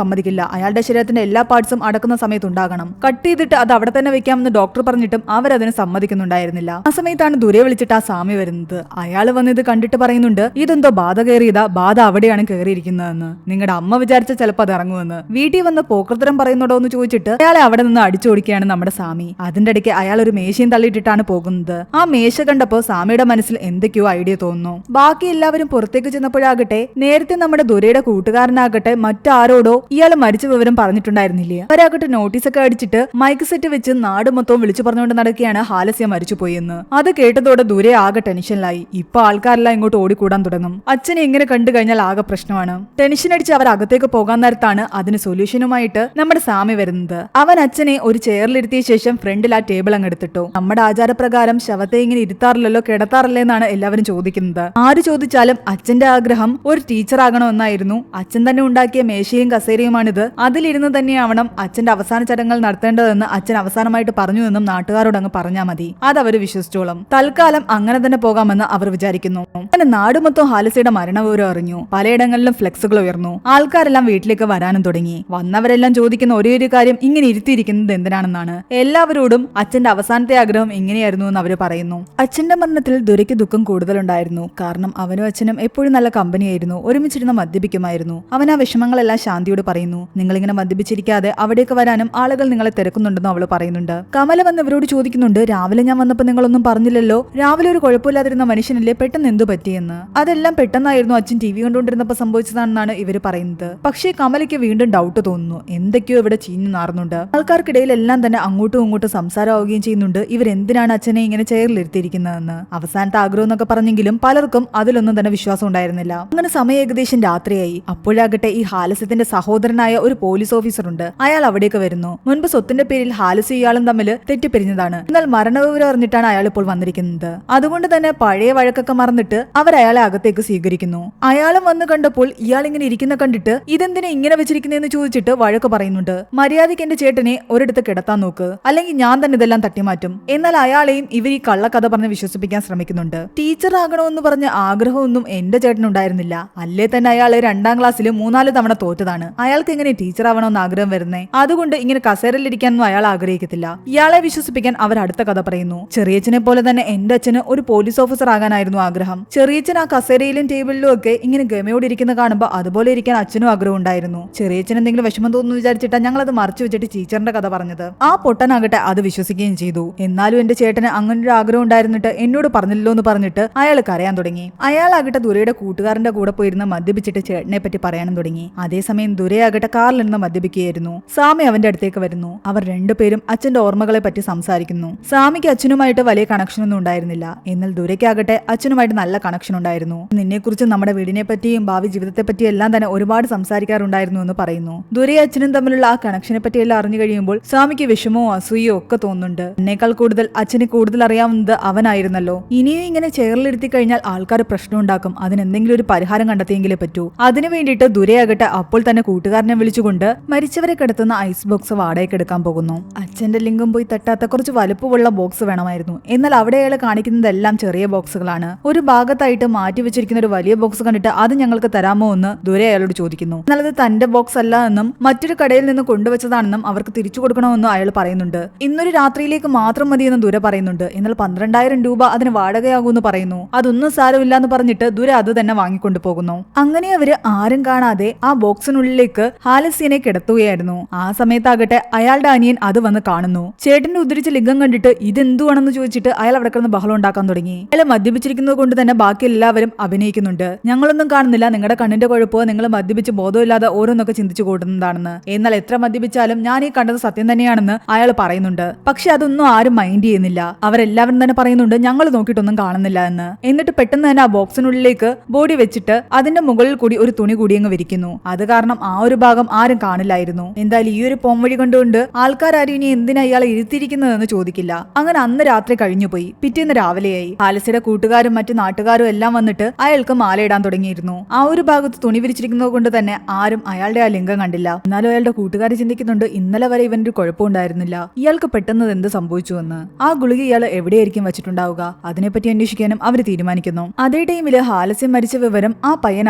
സമ്മതിക്കില്ല. അയാളുടെ ശരീരത്തിന്റെ എല്ലാ പാർട്സും അടക്കുന്ന സമയത്ത് ഉണ്ടാകണം. കട്ട് ചെയ്തിട്ട് അത് അവിടെ തന്നെ വെക്കാമെന്ന് ഡോക്ടർ പറഞ്ഞിട്ടും അവരതിന് സമ്മതിക്കുന്നുണ്ടായിരുന്നില്ല. ആ സമയത്താണ് ദുരെ വിളിച്ചിട്ട് ആ സാമി വരുന്നത്. അയാൾ വന്ന് ഇത് കണ്ടിട്ട് പറയുന്നുണ്ട്, ഇതെന്തോ ബാധ കയറിയതാ, ബാധ അവിടെയാണ് കയറിയിരിക്കുന്നതെന്ന്. നിങ്ങളുടെ അമ്മ വിചാരിച്ച ചിലപ്പോൾ അത് ഇറങ്ങുമെന്ന്. വീട്ടിൽ വന്ന് പോക്കൃത്തരം പറയുന്നുണ്ടോ എന്ന് ചോദിച്ചിട്ട് അയാളെ അവിടെ നിന്ന് അടിച്ചോടിക്കുകയാണ് നമ്മുടെ സാമി. അതിന്റെ ഇടയ്ക്ക് അയാൾ ഒരു മേശയും തള്ളിയിട്ടിട്ടാണ് പോകുന്നത്. ആ മേശ കണ്ടപ്പോൾ സാമിയുടെ മനസ്സിൽ എന്തൊക്കെയോ ഐഡിയ തോന്നുന്നു. ബാക്കി എല്ലാവരും പുറത്തേക്ക് ചെന്നപ്പോഴാകട്ടെ നേരത്തെ നമ്മുടെ ദുരയുടെ കൂട്ടുകാരനാകട്ടെ മറ്റാരോടോ ഇയാൾ മരിച്ച വിവരം പറഞ്ഞിട്ടുണ്ടായിരുന്നില്ല. അവരാകട്ടെ നോട്ടീസൊക്കെ അടിച്ചിട്ട് മൈക്ക് സെറ്റ് വെച്ച് നാട് മൊത്തവും വിളിച്ചു പറഞ്ഞുകൊണ്ട് നടക്കുകയാണ് ഹാലസ്യ മരിച്ചുപോയെന്ന്. അത് കേട്ടതോടെ ദുരെ ആകെ ടെൻഷനിലായി. ഇപ്പൊ ആൾക്കാരെല്ലാം ഇങ്ങോട്ട് ഓടിക്കൂടാൻ തുടങ്ങും. അച്ഛനെ ഇങ്ങനെ കണ്ടു കഴിഞ്ഞാൽ ആകെ പ്രശ്നമാണ്. ടെൻഷൻ അടിച്ച് അവർ അകത്തേക്ക് പോകാൻ നേരത്താണ് അതിന് സൊല്യൂഷനുമായിട്ട് നമ്മുടെ സാമി വരുന്നത്. അവൻ അച്ഛനെ ഒരു ചെയറിലിരുത്തിയ ശേഷം ഫ്രണ്ടിൽ ആ ടേബിൾ അങ്ങ് എടുത്തിട്ടു. നമ്മുടെ ആചാരപ്രകാരം ശവത്തെ ഇങ്ങനെ ഇരുത്താറില്ലല്ലോ, കിടത്താറില്ലേ എന്നാണ് എല്ലാവരും ചോദിക്കുന്നത്. ആര് ചോദിച്ചാലും അച്ഛന്റെ ആഗ്രഹം ഒരു ടീച്ചർ ആകണമെന്നായിരുന്നു. അച്ഛൻ തന്നെ ഉണ്ടാക്കിയ മേശയും കസേരയുമാണിത്. അതിലിരുന്ന് തന്നെയാവണം അച്ഛന്റെ അവസാന ചടങ്ങുകൾ നടത്തേണ്ടതെന്ന് അച്ഛൻ അവസാനമായിട്ട് പറഞ്ഞു എന്നും നാട്ടുകാരോട് അങ്ങ് പറഞ്ഞാൽ മതി. അതവര് വിശ്വസിച്ചോളും. തൽക്കാലം അങ്ങനെ തന്നെ പോകാമെന്ന് അവർ വിചാരിക്കുന്നു. അങ്ങനെ നാടുമൊത്തം ഹാലസിയുടെ മരണവിവരം അറിഞ്ഞു. പലയിടങ്ങളിലും ഫ്ലെക്സുകൾ ഉയർന്നു. ആൾക്കാരെല്ലാം വീട്ടിലേക്ക് വരാനും തുടങ്ങി. വന്നവരെല്ലാം ചോദിക്കുന്ന ഒരേ ഒരു കാര്യം, ഇങ്ങനെ ഇരുത്തിയിരിക്കുന്നത് എന്തിനാണെന്നാണ്. എല്ലാവരോടും അച്ഛന്റെ അവസാനത്തെ ആഗ്രഹം ഇങ്ങനെയായിരുന്നു എന്ന് അവര് പറയുന്നു. അച്ഛന്റെ മരണത്തിൽ ദുരയ്ക്ക് ദുഃഖം കൂടുതലുണ്ടായിരുന്നു. കാരണം അവനും അച്ഛനും എപ്പോഴും നല്ല കമ്പനിയായിരുന്നു. ഒരുമിച്ചിരുന്ന് മദ്യപിക്കുമായിരുന്നു. അവൻ ആ വിഷമങ്ങളെല്ലാം ശാന്തിയോട് പറയുന്നു. നിങ്ങളിങ്ങനെ മദ്യപിച്ചിരിക്കാതെ അവിടേക്ക് വരാനും ആളുകൾ നിങ്ങളെ തിരക്കുന്നുണ്ടെന്നും അവള് പറയുന്നുണ്ട്. കമല വന്ന് ഇവരോട് ചോദിക്കുന്നുണ്ട്, രാവിലെ ഞാൻ വന്നപ്പോൾ നിങ്ങളൊന്നും പറഞ്ഞില്ലല്ലോ, രാവിലെ ഒരു കുഴപ്പമില്ലാതിരുന്ന മനുഷ്യനല്ലേ, പെട്ടെന്ന് എന്തു പറ്റിയെന്ന്. അതെല്ലാം പെട്ടെന്നായിരുന്നു അച്ഛൻ TV കണ്ടുകൊണ്ടിരുന്നപ്പോൾ സംഭവിച്ചതാണെന്നാണ് ഇവര് പറയുന്നത്. പക്ഷേ കമലയ്ക്ക് വീണ്ടും ഡൗട്ട് തോന്നുന്നു. എന്തൊക്കെയോ ഇവിടെ ചീഞ്ഞു നാറുന്നുണ്ട്. ആൾക്കാർക്കിടയിൽ എല്ലാം തന്നെ അങ്ങോട്ടും ഇങ്ങോട്ടും സംസാരമാവുകയും ചെയ്യുന്നുണ്ട്. ഇവരെന്തിനാണ് അച്ഛനെ ഇങ്ങനെ ചെയറിലിരുത്തിയിരിക്കുന്നതെന്ന്. അവസാനത്തെ ആഗ്രഹം എന്നൊക്കെ പറഞ്ഞെങ്കിലും പലർക്കും അതിലൊന്നും തന്നെ വിശ്വാസം ഉണ്ടായിരുന്നില്ല. അങ്ങനെ സമയം ഏകദേശം രാത്രിയായി. അപ്പോഴാകട്ടെ ഈ ഹാലസ്യത്തിന്റെ സഹോദരനായ ഒരു പോലീസ് ഓഫീസർ ഉണ്ട്. അയാൾ അവിടേക്ക് വരുന്നു. മുൻപ് സ്വത്തിന്റെ പേരിൽ ഹാലസ്യ ഇയാളും തമ്മിൽ തെറ്റിപ്പിരിഞ്ഞതാണ്. എന്നാൽ മരണവിവരം അറിഞ്ഞിട്ടാണ് അയാൾ ഇപ്പോൾ വന്നിരിക്കുന്നത്. അതുകൊണ്ട് തന്നെ പഴയ വഴക്കൊക്കെ മറന്നിട്ട് അവർ അയാളെ അകത്തേക്ക് സ്വീകരിക്കുന്നു. അയാളും വന്ന് കണ്ടപ്പോൾ ഇയാൾ ഇങ്ങനെ ഇരിക്കുന്ന കണ്ടിട്ട് ഇതെന്തിനാ ഇങ്ങനെ വെച്ചിരിക്കുന്നതെന്ന് ചോദിച്ചിട്ട് വഴക്ക് പറയുന്നുണ്ട്. മര്യാദയ്ക്ക് എന്റെ ചേട്ടനെ ഒരിടത്ത് കിടത്താൻ നോക്ക്, അല്ലെങ്കിൽ ഞാൻ തന്നെ ഇതെല്ലാം തട്ടിമാറ്റും. എന്നാൽ അയാളെയും ഇവർ ഈ കള്ളക്കഥ പറഞ്ഞ് വിശ്വസിപ്പിക്കാൻ ശ്രമിക്കുന്നുണ്ട്. ടീച്ചർ ആകണമെന്ന് പറഞ്ഞ ആഗ്രഹമൊന്നും എന്റെ ചേട്ടനുണ്ടായിരുന്നില്ല. അല്ലേ തന്നെ അയാൾ 2ാം ക്ലാസ്സിൽ 3-4 തവണ തോറ്റതാണ്. അയാൾക്ക് എങ്ങനെ ടീച്ചർ ആവണമെന്ന് ആഗ്രഹം വരുന്നേ? അതുകൊണ്ട് ഇങ്ങനെ കസേരയിലിരിക്കാനൊന്നും അയാൾ ആഗ്രഹിക്കത്തില്ല. ഇയാളെ വിശ്വസിപ്പിക്കാൻ അവർ അടുത്ത കഥ പറയുന്നു. ചെറിയച്ഛനെ പോലെ തന്നെ എന്റെ അച്ഛന് ഒരു പോലീസ് ഓഫീസർ ആകാനായിരുന്നു ആഗ്രഹം. ചെറിയച്ഛൻ ആ കസേരയിലും ടേബിളിലും ഒക്കെ ഇങ്ങനെ ഗമയോടിരിക്കുന്ന കാണുമ്പോൾ അതുപോലെ ഇരിക്കാൻ അച്ഛനും ആഗ്രഹം ഉണ്ടായിരുന്നു. ചെറിയച്ഛൻ എന്തെങ്കിലും വിഷമം തോന്നുന്നു വിചാരിച്ചിട്ടാ ഞങ്ങൾ അത് മറച്ചു വെച്ചിട്ട് ടീച്ചറിന്റെ കഥ പറഞ്ഞത്. ആ പൊട്ടനാകട്ടെ അത് വിശ്വസിക്കുകയും ചെയ്തു. എന്നാലും എന്റെ ചേട്ടന് അങ്ങനെ ഒരു ആഗ്രഹം ഉണ്ടായിരുന്നിട്ട് എന്നോട് പറഞ്ഞില്ലല്ലോ എന്ന് പറഞ്ഞിട്ട് അയാൾ കരയാൻ തുടങ്ങി. അയാളാകട്ടെ ദുരയുടെ കൂട്ടുകാരന്റെ കൂടെ പോയിരുന്ന് മദ്യപിച്ചിട്ട് ചേട്ടനെ പറ്റി പറയാനും തുടങ്ങി. അതേസമയം ദുരയാകട്ടെ കാറിൽ നിന്ന് മദ്യപിക്കുകയായിരുന്നു. സാമി അവന്റെ അടുത്തേക്ക് വരുന്നു. അവർ രണ്ടുപേരും അച്ഛന്റെ ഓർമ്മകളെ പറ്റി സംസാരിക്കുന്നു. സാമിക്ക് അച്ഛനുമായിട്ട് വലിയ കണക്ഷനൊന്നും ഉണ്ടായിരുന്നില്ല. എന്നാൽ ദുരയ്ക്കാകട്ടെ അച്ഛനുമായിട്ട് നല്ല കണക്ഷൻ ഉണ്ടായിരുന്നു. നിന്നെക്കുറിച്ച് നമ്മുടെ വീടിനെ പറ്റിയും ഭാവി ജീവിതത്തെ പറ്റിയും എല്ലാം തന്നെ ഒരുപാട് സംസാരിക്കാറുണ്ടായിരുന്നു എന്ന് പറയുന്നു. ദുരയും അച്ഛനും തമ്മിലുള്ള ആ കണക്ഷനെ പറ്റിയെല്ലാം അറിഞ്ഞു കഴിയുമ്പോൾ സ്വാമിക്ക് വിഷമോ അസൂയോ ഒക്കെ തോന്നുന്നുണ്ട്. എന്നേക്കാൾ കൂടുതൽ അച്ഛനെ കൂടുതൽ അറിയാവുന്നത് അവനായിരുന്നല്ലോ. ഇനിയും ഇങ്ങനെ ചെയറിലിരുത്തി കഴിഞ്ഞാൽ ആൾക്കാർ പ്രശ്നം ഉണ്ടാക്കും. അതിനെന്തെങ്കിലും ഒരു പരിഹാരം കണ്ടെത്തിയെങ്കിലേ പറ്റൂ. അതിനു വേണ്ടിയിട്ട് ദുരയാകട്ടെ അപ്പോൾ തന്നെ കൂട്ടുകാരനെ വിളിച്ചുകൊണ്ട് മരിച്ചവരെ കിടത്തുന്ന ഐസ് ബോക്സ് വാടകയ്ക്ക് എടുക്കാൻ പോകുന്നു. അച്ഛന്റെ ലിംഗം പോയി തട്ടാത്ത കുറച്ച് വലുപ്പമുള്ള ബോക്സ് വേണമായിരുന്നു. എന്നാൽ അവിടെ അയാൾ കാണിക്കുന്നതെല്ലാം ചെറിയ ബോക്സുകളാണ്. ഒരു ഭാഗത്തായിട്ട് മാറ്റി വെച്ചിരിക്കുന്ന ഒരു വലിയ ബോക്സ് കണ്ടിട്ട് അത് ഞങ്ങൾക്ക് തരാമോ എന്ന് ദുര അയാളോട് ചോദിക്കുന്നു. എന്നാൽ അത് തന്റെ ബോക്സ് അല്ല എന്നും മറ്റൊരു കടയിൽ നിന്ന് കൊണ്ടുവച്ചതാണെന്നും അവർക്ക് തിരിച്ചു കൊടുക്കണമെന്നും അയാൾ പറയുന്നുണ്ട്. ഇന്നൊരു രാത്രിയിലേക്ക് മാത്രം മതിയെന്ന് ദുര പറയുന്നുണ്ട്. എന്നാൽ 12,000 രൂപ അതിന് വാടകയാകുമെന്ന് പറയുന്നു. അതൊന്നും സാരമില്ല എന്ന് പറഞ്ഞിട്ട് ദുര അത് തന്നെ വാങ്ങിക്കൊണ്ടു പോകുന്നു. അങ്ങനെ അവര് ആരും കാണാതെ ആ ബോക്സിനുള്ളിലേക്ക് ഹാലസ്യനെ കിടത്തുകയായിരുന്നു. ആ സമയത്താകട്ടെ അയാളുടെ അനിയൻ അത് വന്ന് കാണുന്നു. ചേട്ടന്റെ ഉദ്ധരിച്ച ലിംഗം കണ്ടിട്ട് ഇതെന്തുവാണെന്ന് ചോദിച്ചിട്ട് അയാൾ അവിടെ കിടന്ന് ബഹളം ഉണ്ടാക്കാൻ തുടങ്ങി. അയാൾ മദ്യപിച്ചിരിക്കുന്നത് കൊണ്ട് തന്നെ ബാക്കി എല്ലാവരും അഭിനയിക്കുന്നുണ്ട്. ഞങ്ങളൊന്നും കാണുന്നില്ല, നിങ്ങളുടെ കണ്ണിന്റെ കുഴപ്പമോ നിങ്ങൾ മദ്യപിച്ച് ബോധമില്ലാതെ ഓരോന്നൊക്കെ ചിന്തിച്ചു കൂട്ടുന്നതാണെന്ന്. എന്നാൽ എത്ര മദ്യപിച്ചാലും ഞാൻ ഈ കണ്ടത് സത്യം തന്നെയാണെന്ന് അയാൾ പറയുന്നുണ്ട്. പക്ഷെ അതൊന്നും ആരും മൈൻഡ് ചെയ്യുന്നില്ല. അവരെല്ലാവരും തന്നെ പറയുന്നുണ്ട് ഞങ്ങൾ നോക്കിയിട്ടൊന്നും കാണുന്നില്ല എന്ന്. എന്നിട്ട് പെട്ടെന്ന് തന്നെ ആ ബോക്സിനുള്ളിലേക്ക് ബോഡി വെച്ചിട്ട് അതിന്റെ മുകളിൽ കൂടി ഒരു തുണി കൂടി അങ്ങ് വിരിക്കുന്നു. അത് കാരണം ആ ഒരു ഭാഗം ആരും കാണില്ലായിരുന്നു. എന്തായാലും ഈ ഒരു പോംവഴി കൊണ്ടുകൊണ്ട് ആൾക്കാരും ഇനി എന്തിനാ ഇയാളെ ഇരുത്തിയിരിക്കുന്നതെന്ന് ചോദിക്കില്ല. അങ്ങനെ അന്ന് രാത്രി കഴിഞ്ഞുപോയി. പിറ്റേന്ന് രാവിലെയായി. ഹാലസിയുടെ കൂട്ടുകാരും മറ്റു നാട്ടുകാരും എല്ലാം വന്നിട്ട് അയാൾക്ക് മാലയിടാൻ തുടങ്ങിയിരുന്നു. ആ ഒരു ഭാഗത്ത് തുണി വിരിച്ചിരിക്കുന്നത് കൊണ്ട് തന്നെ ആരും അയാളുടെ ആ ലിംഗം കണ്ടില്ല. എന്നാലും അയാളുടെ കൂട്ടുകാർ ചിന്തിക്കുന്നുണ്ട് ഇന്നലെ വരെ ഇവന്റെ കുഴപ്പമുണ്ടായിരുന്നില്ല, ഇയാൾക്ക് പെട്ടെന്ന് എന്ത് സംഭവിച്ചു എന്ന്. ആ ഗുളിക ഇയാൾ എവിടെയായിരിക്കും വെച്ചിട്ടുണ്ടാവുക, അതിനെപ്പറ്റി അന്വേഷിക്കാനും അവർ തീരുമാനിക്കുന്നു. അതേ ടൈമില് ഹാലസ്യം മരിച്ച വിവരം ആ പയ്യൻ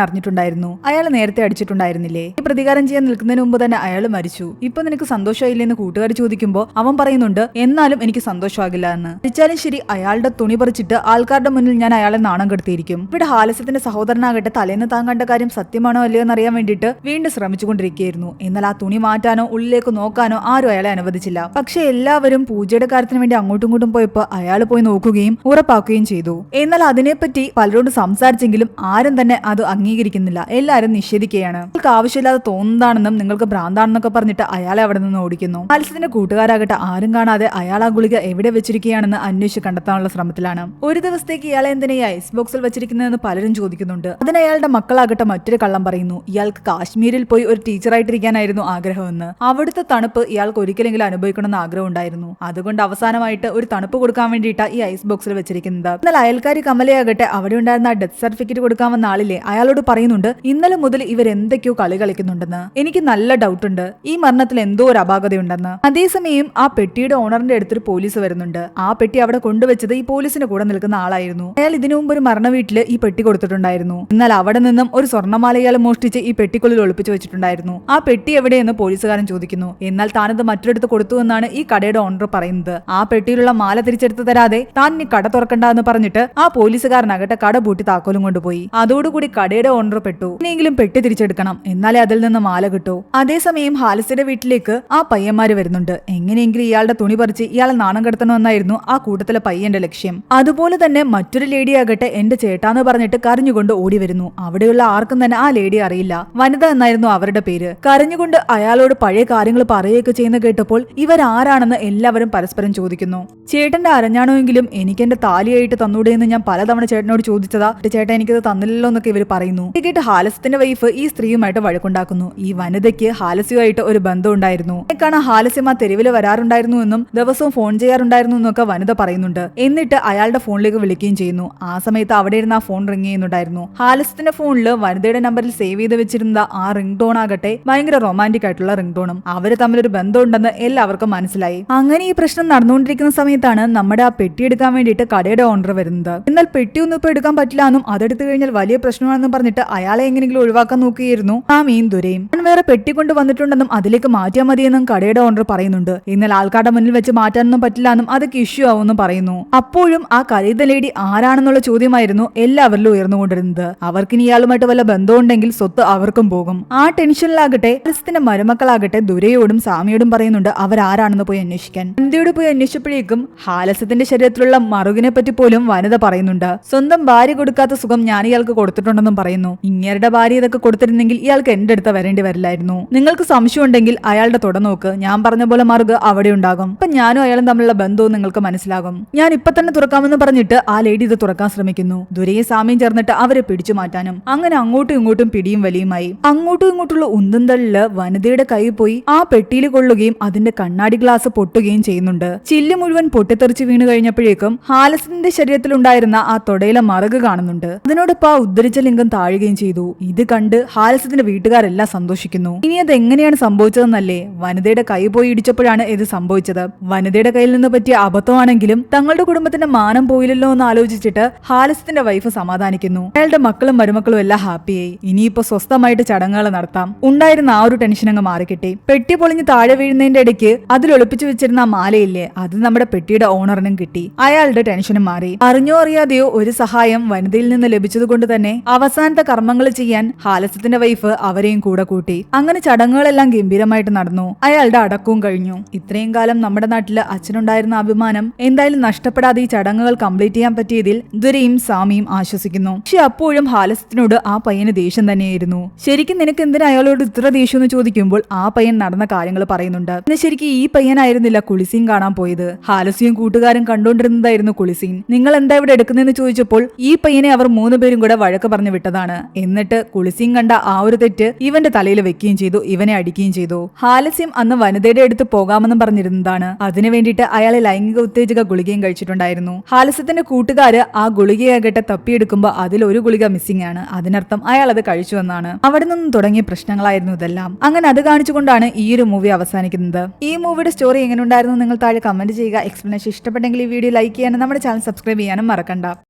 അറിഞ്ഞിട്ടുണ്ടായിരുന്നു. അയാൾ നേരത്തെ അടിച്ചിട്ടുണ്ടായിരുന്നില്ലേ? ഈ പ്രതികാരം ചെയ്യാൻ നിൽക്കുന്നതിന് മുമ്പ് തന്നെ അയാൾ മരിച്ചു. ഇപ്പൊ നിനക്ക് സന്തോഷമായില്ലെന്ന് കൂട്ടുകാർ ചോദിക്കുമ്പോൾ അവൻ പറയുന്നുണ്ട് എന്നാലും എനിക്ക് സന്തോഷമാകില്ല എന്ന്. മരിച്ചാലും ശരി അയാളുടെ തുണി പറിച്ചിട്ട് ആൾക്കാരുടെ മുന്നിൽ ഞാൻ അയാളെ നാണം കെടുത്തിയിരിക്കും. ഇവിടെ ഹാലസ്യത്തിന്റെ സഹോദരനാകട്ടെ തലേന്ന് താൻ കണ്ട കാര്യം സത്യമാണോ അല്ലയോ എന്നറിയാൻ വേണ്ടിയിട്ട് വീണ്ടും ശ്രമിച്ചുകൊണ്ടിരിക്കുകയായിരുന്നു. എന്നാൽ ആ തുണി മാറ്റാനോ ഉള്ളിലേക്ക് നോക്കാനോ ആരും അയാളെ അനുവദിച്ചില്ല. പക്ഷെ എല്ലാവരും പൂജയുടെ കാര്യത്തിന് വേണ്ടി അങ്ങോട്ടും ഇങ്ങോട്ടും പോയപ്പോ അയാൾ പോയി നോക്കുകയും ഉറപ്പാക്കുകയും ചെയ്തു. എന്നാൽ അതിനെപ്പറ്റി പലരോടും സംസാരിച്ചെങ്കിലും ആരും തന്നെ അത് അംഗീകരിക്കുന്നില്ല. എല്ലാവരും നിഷേധിക്കുകയാണ്. നിങ്ങൾക്ക് ആവശ്യമില്ലാതെ തോന്നുന്നതാണെന്നും നിങ്ങൾക്ക് ഭ്രാന്താണെന്നൊക്കെ പറഞ്ഞിട്ട് അയാളെ അവിടെ നിന്ന് ഓടിക്കുന്നു. ഹാലസ്യത്തിന്റെ കൂട്ടുകാരാകട്ടെ ആരും കാണാതെ അയാൾ ആ ഗുളിക എവിടെ വെച്ചിരിക്കുകയാണെന്ന് അന്വേഷിച്ച് കണ്ടെത്താനുള്ള ശ്രമത്തിലാണ്. ഒരു ദിവസത്തേക്ക് ഇയാളെ എന്തിനാ ഈ ഐസ് ബോക്സിൽ വെച്ചിരിക്കുന്നതെന്ന് പലരും ചോദിക്കുന്നുണ്ട്. അതിന് അയാളുടെ മക്കളാകട്ടെ മറ്റൊരു കള്ളം പറയുന്നു. ഇയാൾക്ക് കാശ്മീരിൽ പോയി ഒരു ടീച്ചറായിട്ടിരിക്കാനായിരുന്നു ആഗ്രഹമെന്ന്. അവിടുത്തെ തണുപ്പ് ഇയാൾക്ക് ഒരിക്കലെങ്കിലും അനുഭവിക്കണമെന്ന് ആഗ്രഹം ഉണ്ടായിരുന്നു. അതുകൊണ്ട് അവസാനമായിട്ട് ഒരു തണുപ്പ് കൊടുക്കാൻ വേണ്ടിയിട്ടാ ഈ ഐസ് ബോക്സിൽ വെച്ചിരിക്കുന്നത്. എന്നാൽ അയൽക്കാരി കമലയാകട്ടെ അവിടെ ഉണ്ടായിരുന്ന ആ ഡെത്ത് സർട്ടിഫിക്കറ്റ് കൊടുക്കാൻ വന്ന ആളിലെ അയാളോട് പറയുന്നുണ്ട് ഇന്നലെ മുതൽ ഇവരെന്തൊക്കെയോ കളി കളിക്കുന്നുണ്ടെന്ന്. എനിക്ക് നല്ല ഡൗട്ട് ഉണ്ട്, ഈ മരണത്തിൽ എന്തോ ഒരു അപാകതയുണ്ടെന്ന്. അതേസമയം ആ പെട്ടിയുടെ ഓണറിന്റെ അടുത്തൊരു പോലീസ് വരുന്നുണ്ട്. ആ പെട്ടി അവിടെ കൊണ്ടുവച്ചത് ഈ പോലീസിന്റെ കൂടെ നിൽക്കുന്ന ആളായിരുന്നു. അയാൾ ഇതിനു മുമ്പ് ഒരു മരണ വീട്ടില് ഈ പെട്ടി കൊടുത്തിട്ടുണ്ടായിരുന്നു. എന്നാൽ അവിടെ നിന്നും ഒരു സ്വർണ്ണമാല ഇയാൾ മോഷ്ടിച്ച് ഈ പെട്ടിക്കുള്ളിൽ ഒളിപ്പിച്ചു വെച്ചിട്ടുണ്ടായിരുന്നു. ആ പെട്ടി എവിടെയെന്ന് പോലീസുകാരൻ ചോദിക്കുന്നു. എന്നാൽ താനത് മറ്റൊരിടത്ത് കൊടുത്തു എന്നാണ് ഈ കടയുടെ ഓണർ പറയുന്നത്. ആ പെട്ടിയിലുള്ള മാല തിരിച്ചെടുത്ത് തരാതെ താൻ ഇനി കട തുറക്കണ്ട എന്ന് പറഞ്ഞിട്ട് ആ പോലീസുകാരനാകട്ടെ കട പൂട്ടി താക്കോലും കൊണ്ടുപോയി. അതോടുകൂടി കടയുടെ ഓണർ പെട്ടു. ഇനിയെങ്കിലും പെട്ടി തിരിച്ചെടുക്കണം, എന്നാലേ അതിൽ നിന്ന് മാല കിട്ടൂ. അതേസമയം ഹാലസിയുടെ വീട്ടിലേക്ക് ആ പയ്യന്മാര് വരുന്നുണ്ട്. എങ്ങനെയെങ്കിലും ഇയാളുടെ തുണി പറിച്ച് ഇയാളെ നാണം കെടുത്തണമെന്നായിരുന്നു ആ കൂട്ടത്തിലെ പയ്യന്റെ ലക്ഷ്യം. അതുപോലെ തന്നെ മറ്റൊരു ലേഡിയാകട്ടെ എന്റെ ചേട്ടാന്ന് പറഞ്ഞിട്ട് കരഞ്ഞുകൊണ്ട് ഓടി വരുന്നു. അവിടെയുള്ള ആർക്കും തന്നെ ആ ലേഡി അറിയില്ല. വനിത എന്നായിരുന്നു അവരുടെ പേര്. കരഞ്ഞുകൊണ്ട് അയാളോട് പഴയ കാര്യങ്ങൾ പറയുകയൊക്കെ ചെയ്യുന്ന കേട്ടപ്പോൾ ഇവരാരാണെന്ന് എല്ലാവരും പരസ്പരം ചോദിക്കുന്നു. ചേട്ടന്റെ അരഞ്ഞാണോയെങ്കിലും എനിക്ക് എന്റെ താലിയായിട്ട് തന്നൂടെ എന്ന് ഞാൻ പലതവണ ചേട്ടനോട് ചോദിച്ചതാ, ചേട്ടൻ എനിക്കത് തന്നില്ലല്ലോ എന്നൊക്കെ ഇവർ പറയുന്നു. ഇത് കേട്ട് ഹാലസ്യത്തിന്റെ വൈഫ് ഈ സ്ത്രീയുമായിട്ട് വഴക്കുണ്ടാക്കുന്നു. ഈ വനിതയ്ക്ക് ഹാലസ്യമായിട്ട് ഒരു ബന്ധം ഉണ്ടായിരുന്നു. കാണാൻ ഹാലസ്യം ആ തെരുവിൽ വരാറുണ്ടായിരുന്നു എന്നും ദിവസവും ഫോൺ ചെയ്യാറുണ്ടായിരുന്നു എന്നൊക്കെ വനിത പറയുന്നുണ്ട്. എന്നിട്ട് അയാളുടെ ഫോണിലേക്ക് വിളിക്കുകയും ചെയ്യുന്നു. ആ സമയത്ത് അവിടെ ഇരുന്ന് ആ ഫോൺ റിംഗ് ചെയ്യുന്നുണ്ടായിരുന്നു. ഹാലസ്യത്തിന്റെ ഫോണിൽ വനിതയുടെ നമ്പറിൽ സേവ് ചെയ്ത് വെച്ചിരുന്ന ആ റിംഗ് ടോൺ ആകട്ടെ ഭയങ്കര റൊമാൻറ്റിക് ആയിട്ടുള്ള റിംഗ് ടോണും. അവര് തമ്മിലൊരു ബന്ധമുണ്ടെന്ന് എല്ലാവർക്കും മനസ്സിലായി. അങ്ങനെ ഈ പ്രശ്നം നടന്നുകൊണ്ടിരിക്കുന്ന സമയത്താണ് നമ്മുടെ ആ പെട്ടി എടുക്കാൻ വേണ്ടിയിട്ട് കടയുടെ ഓണർ വരുന്നത്. എന്നാൽ പെട്ടി ഒന്നും ഇപ്പൊ എടുക്കാൻ പറ്റില്ല എന്നും അതെടുത്തു കഴിഞ്ഞാൽ വലിയ പ്രശ്നമാണെന്നും പറഞ്ഞിട്ട് അയാളെ എങ്ങനെയെങ്കിലും ഒഴിവാക്കാൻ നോക്കിയിരുന്നു ആ മീൻ ദുരയും. ഞാൻ വേറെ പെട്ടി കൊണ്ട് വന്നിട്ടുണ്ടെന്നും അതിലേക്ക് മാറ്റിയാൽ മതിയെന്നും കടയുടെ ഓണർ പറയുന്നുണ്ട്. എന്നാൽ ആൾക്കാരുടെ മുന്നിൽ വെച്ച് മാറ്റാനൊന്നും പറ്റില്ല എന്നും അതൊക്കെ ഇഷ്യൂ ആവുമെന്നും പറയുന്നു. അപ്പോഴും ആ കരീത ലേഡി ആരാണെന്നുള്ള ചോദ്യമായിരുന്നു എല്ലാവരിലും ഉയർന്നുകൊണ്ടിരുന്നത്. അവർക്കിനി ഇയാളുമായിട്ട് വല്ല ബന്ധമുണ്ടെങ്കിൽ സ്വത്ത് അവർക്കും പോകും. ആ ടെൻഷനിലാകട്ടെ ഹാലസ്യത്തിന്റെ മരുമക്കളാകട്ടെ ദുരയോടും സാമിയോടും പറയുന്നുണ്ട് അവരാരാണെന്ന് പോയി അന്വേഷിക്കാൻ. വനിതയോട് പോയി അന്വേഷിച്ചപ്പോഴേക്കും ഹാലസ്യത്തിന്റെ ശരീരത്തിലുള്ള മറുകിനെ പറ്റി പോലും വനിത പറയുന്നുണ്ട്. സ്വന്തം ഭാര്യ കൊടുക്കാത്ത സുഖം ഞാൻ ഇയാൾക്ക് കൊടുത്തിട്ടുണ്ടെന്നും പറയുന്നു. ഇങ്ങേരുടെ ഭാര്യ ഇതൊക്കെ കൊടുത്തിരുന്നെങ്കിൽ ഇയാൾക്ക് എന്റെ അടുത്ത് വരേണ്ടി വരില്ലായിരുന്നു. നിങ്ങൾക്ക് സംശയം ഉണ്ടെങ്കിൽ അയാളുടെ തുട നോക്ക്, ഞാൻ പറഞ്ഞ പോലെ മറുക് അവിടെ ഉണ്ടാകും. അപ്പൊ ഞാനും അയാളും തമ്മിലുള്ള ബന്ധവും നിങ്ങൾക്ക് മനസ്സിലാകും. ഞാൻ ഇപ്പൊ തന്നെ തുറക്കാമെന്ന് പറഞ്ഞിട്ട് ആ ലേഡി ഇത് തുറക്കാൻ ശ്രമിക്കുന്നു. ദുരയെ സാമിയും ചേർന്നിട്ട് അവരെ പിടിച്ചു മാറ്റാനും അങ്ങനെ അങ്ങോട്ടും ഇങ്ങോട്ടും പിടിയും വലിയുമായി. അങ്ങോട്ടും ഇങ്ങോട്ടുള്ള ഉന്തുന്തള്ളില് വനിതയുടെ കൈ പോയി ആ പെട്ടിയിൽ കൊള്ളുകയും അതിന്റെ കണ്ണാടി ഗ്ലാസ് പൊട്ടുകയും ചെയ്യുന്നുണ്ട്. ചില്ല് മുഴുവൻ പൊട്ടിത്തെറിച്ച് വീണ് കഴിഞ്ഞപ്പോഴേക്കും ഹാലസ്യത്തിന്റെ ശരീരത്തിലുണ്ടായിരുന്ന ആ തൊടയിലെ മറുക് കാണുന്നുണ്ട്. അതിനോടൊപ്പം ആ ഉദ്ധരിച്ച ലിംഗം താഴുകയും ചെയ്തു. ഇത് കണ്ട് ഹാലസ്യത്തിന്റെ വീട്ടുകാരെല്ലാം സന്തോഷിക്കുന്നു. ഇനി അത് എങ്ങനെയാണ് സംഭവിച്ചതെന്നല്ലേ? വനിതയുടെ കൈ പോയി ഇടിച്ചപ്പോഴാണ് ഇത് സംഭവിച്ചത്. വനിതയുടെ കയ്യിൽ നിന്ന് പറ്റിയ അബദ്ധമാണെങ്കിലും തങ്ങളുടെ കുടുംബത്തിന്റെ മാനം പോയില്ലല്ലോ എന്ന് ആലോചിച്ചിട്ട് ഹാലസ്യത്തിന്റെ വൈഫ് സമാധാനിക്കുന്നു. അയാളുടെ മക്കളും മരുമക്കളും എല്ലാം ഹാപ്പിയായി. ഇനിയിപ്പോ സ്വസ്ഥമായിട്ട് ചടങ്ങുകൾ നടത്താം. ഉണ്ടായിരുന്ന ആ ഒരു ടെൻഷൻ അങ്ങ് മാറിക്കിട്ടി. പെട്ടി പൊളിഞ്ഞ് താഴെ വീഴുന്നതിന്റെ ഇടയ്ക്ക് അതിൽ ഒളിപ്പിച്ചു വെച്ചിരുന്ന ആ മാലയില്ലേ, അത് നമ്മുടെ പെട്ടിയുടെ ഓണറിനും കിട്ടി. അയാളുടെ ടെൻഷനും മാറി. അറിഞ്ഞോ അറിയാതെയോ ഒരു സഹായം വനിതയിൽ നിന്ന് ലഭിച്ചത് കൊണ്ട് തന്നെ അവസാനത്തെ കർമ്മങ്ങൾ ചെയ്യാൻ ഹാലസ്യത്തിന്റെ വൈഫ് അവരെയും കൂടെ കൂട്ടി. അങ്ങനെ ചടങ്ങുകളെല്ലാം ഗംഭീരമായിട്ട് നടന്നു. അയാളുടെ അടക്കവും കഴിഞ്ഞു. ഇത്രയും കാലം നമ്മുടെ നാട്ടില് അച്ഛനുണ്ടായിരുന്ന അഭിമാനം എന്തായാലും നഷ്ടപ്പെടാതെ ഈ ചടങ്ങുകൾ കംപ്ലീറ്റ് ചെയ്യാൻ പറ്റിയതിൽ ദുരയും സാമിയും ആശ്വസിക്കുന്നു. പക്ഷെ അപ്പോഴും ഹാലസ്യത്തിനോട് ആ പയ്യന് ദേഷ്യം തന്നെയായിരുന്നു. ശരിക്കും നിനക്ക് എന്തിനാ അയാളോട് ഇത്ര ദേഷ്യം എന്ന് ചോദിക്കുമ്പോൾ ആ പയ്യൻ നടന്ന കാര്യങ്ങൾ പറയുന്നുണ്ട്. പിന്നെ ശരിക്കും ഈ പയ്യനായിരുന്നില്ല കുളിസീൻ കാണാൻ പോയത്. ഹാലസ്യയും കൂട്ടുകാരും കണ്ടുകൊണ്ടിരുന്നതായിരുന്നു കുളിസീൻ. നിങ്ങൾ എന്താ ഇവിടെ എടുക്കുന്നതെന്ന് ചോദിച്ചപ്പോൾ ഈ പയ്യനെ അവർ 3 പേരും കൂടെ വഴക്ക് പറഞ്ഞു വിട്ടതാണ്. എന്നിട്ട് കുളിസീൻ കണ്ട ആ ഒരു തെറ്റ് ഇവന്റെ തലയിൽ വെക്കുകയും ചെയ്തു, ഇവനെ അടിക്കുകയും ചെയ്തു. ഹാലസ്യം അന്ന് വനിതയുടെ അടുത്ത് പോകാമെന്നും പറഞ്ഞിരുന്നതാണ്. അതിനു വേണ്ടിയിട്ട് അയാളെ ലൈംഗിക ഉത്തേജക ഗുളികയും കഴിച്ചിട്ടുണ്ടായിരുന്നു. ഹാലസ്യത്തിന്റെ കൂട്ടുകാര് ആ ഗുളികയാകട്ടെ തപ്പിയെടുക്കുമ്പോൾ അതിൽ ഒരു ഗുളിക മിസ്സിംഗ് ആണ്. അതിനർത്ഥം അയാൾ അത് കഴിച്ചു എന്നാണ്. അവിടെ നിന്നും തുടങ്ങിയ പ്രശ്നങ്ങളായിരുന്നു ഇതെല്ലാം. അങ്ങനെ അത് കാണിച്ചുകൊണ്ടാണ് ഈ ഒരു മൂവി അവസാനിക്കുന്നത്. ഈ മൂവിയുടെ സ്റ്റോറി എങ്ങനെ ഉണ്ടായിരുന്നു നിങ്ങൾ താഴെ കമന്റ് ചെയ്യുക. എക്സ്പ്ലനേഷൻ ഇഷ്ടപ്പെട്ടെങ്കിൽ ഈ വീഡിയോ ലൈക്ക് ചെയ്യാനും നമ്മുടെ ചാനൽ സബ്സ്ക്രൈബ് ചെയ്യാനും മറക്കണ്ട.